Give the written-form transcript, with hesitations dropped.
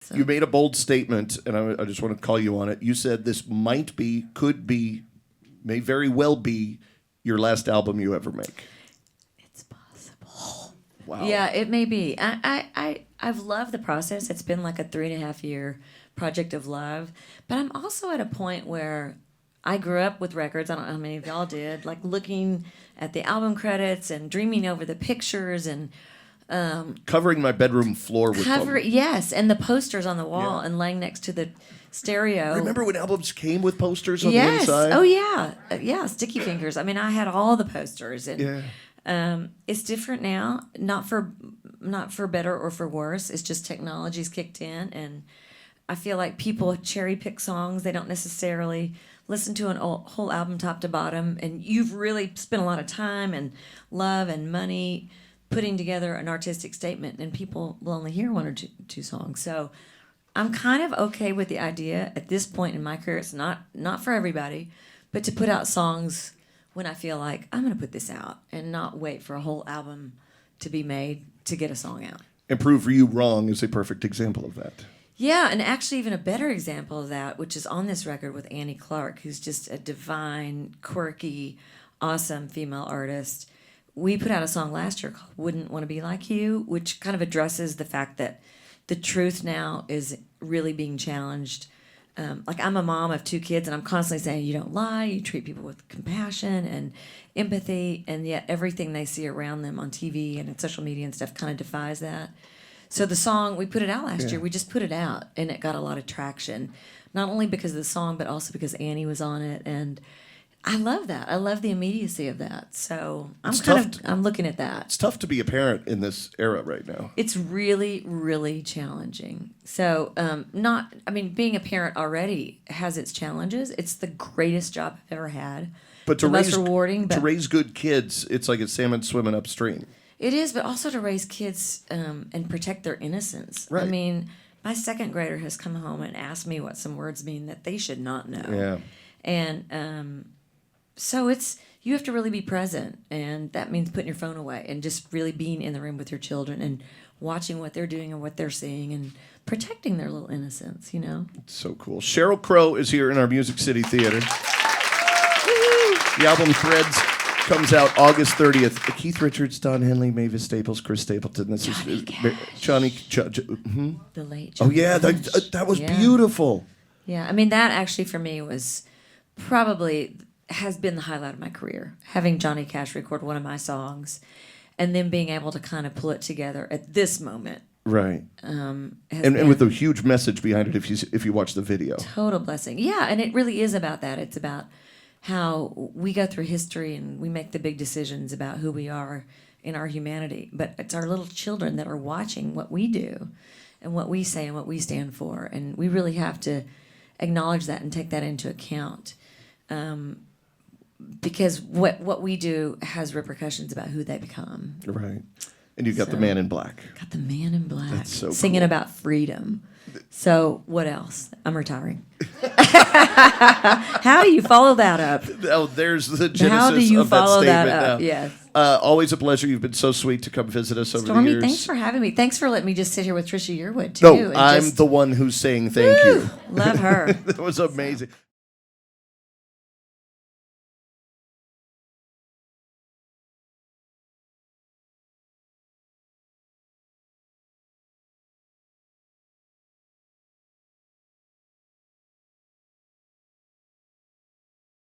So. You made a bold statement, and I just want to call you on it. You said this might be, could be, may very well be your last album you ever make. It's possible. Wow. Yeah, it may be. I've loved the process. It's been like a 3.5 year project of love. But I'm also at a point where I grew up with records. I don't know how many of y'all did. Like looking at the album credits and dreaming over the pictures and covering my bedroom floor with them. Yes, and the posters on the wall and laying next to the stereo. Remember when albums came with posters on the Yes. inside? Oh yeah. Yeah, sticky fingers. I mean, I had all the posters and it's different now, not for better or for worse. It's just technology's kicked in, and I feel like people cherry pick songs. They don't necessarily listen to an whole album top to bottom, and you've really spent a lot of time and love and money putting together an artistic statement, and people will only hear one or two songs. So I'm kind of okay with the idea at this point in my career. It's not for everybody, but to put out songs when I feel like I'm going to put this out and not wait for a whole album to be made to get a song out. And Prove You Wrong is a perfect example of that. Yeah, and actually even a better example of that, which is on this record with Annie Clark, who's just a divine, quirky, awesome female artist. We put out a song last year called Wouldn't Want to Be Like You, which kind of addresses the fact that the truth now is really being challenged. Like I'm a mom of 2 kids, and I'm constantly saying, you don't lie, you treat people with compassion and empathy, and yet everything they see around them on TV and in social media and stuff kind of defies that. So the song, we put it out last year. We just put it out, and it got a lot of traction, not only because of the song, but also because Annie was on it, and I love that. I love the immediacy of that. So I'm looking at that. It's tough to be a parent in this era right now. It's really, really challenging. So being a parent already has its challenges. It's the greatest job I've ever had. But most rewarding. To raise good kids, it's like a salmon swimming upstream. It is, but also to raise kids and protect their innocence. Right. I mean, my 2nd grader has come home and asked me what some words mean that they should not know. Yeah. And so you have to really be present, and that means putting your phone away and just really being in the room with your children and watching what they're doing and what they're seeing and protecting their little innocence, you know? It's so cool. Sheryl Crow is here in our Music City Theater. The album Threads comes out August 30th. Keith Richards, Don Henley, Mavis Staples, Chris Stapleton. This is Johnny. The late Johnny. Oh yeah, that was beautiful. Yeah, I mean that actually for me was probably has been the highlight of my career. Having Johnny Cash record one of my songs, and then being able to kind of pull it together at this moment. Right. And with a huge message behind it if you watch the video. Total blessing. Yeah, and it really is about that. It's about how we go through history and we make the big decisions about who we are in our humanity. But it's our little children that are watching what we do and what we say and what we stand for. And we really have to acknowledge that and take that into account. Because what we do has repercussions about who they become. Right. And you got the Man in Black. Got the Man in Black. That's so singing cool. about freedom. So what else? I'm retiring. How do you follow that up? Oh, there's the genesis How do you of that follow statement that up? now. Yes. Always a pleasure. You've been so sweet to come visit us over Stormy, the years. thanks for having me. Thanks for letting me just sit here with Trisha Yearwood, too. No, I'm the one who's saying thank you. Love her. That was amazing.